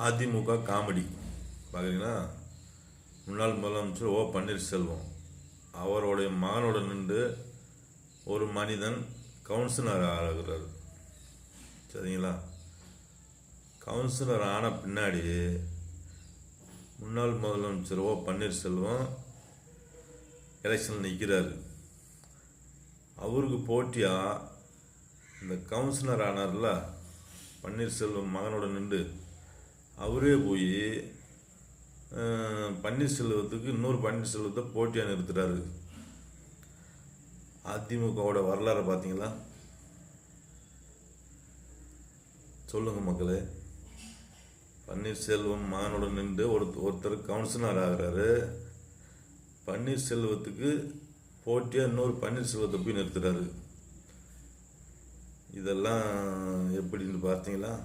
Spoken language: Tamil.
அதிமுக காமெடி பார்க்குறீங்களா? முன்னாள் முதலமைச்சர் ஓ பன்னீர்செல்வம் அவருடைய மகனோட நின்று ஒரு மனிதன் கவுன்சிலர் ஆகிறார். சரிங்களா? கவுன்சிலர் ஆன பின்னாடி முன்னாள் முதலமைச்சர் ஓ பன்னீர்செல்வம் எலெக்ஷன் நிற்கிறாரு. அவருக்கு போட்டியாக இந்த கவுன்சிலர் ஆனார்ல பன்னீர்செல்வம் மகனோட நின்று அவரே போய் பன்னீர்செல்வத்துக்கு இன்னொரு பன்னீர்செல்வத்தை போட்டியாக நிறுத்துறாரு. அதிமுகவோட வரலாறு பார்த்தீங்களா? சொல்லுங்க மக்களே. பன்னீர்செல்வம் மகனோட நின்று ஒருத்தர் கவுன்சிலர் ஆகிறாரு. பன்னீர்செல்வத்துக்கு போட்டியாக இன்னொரு பன்னீர்செல்வத்தை போய் நிறுத்துறாரு. இதெல்லாம் எப்படின்னு பார்த்தீங்களா?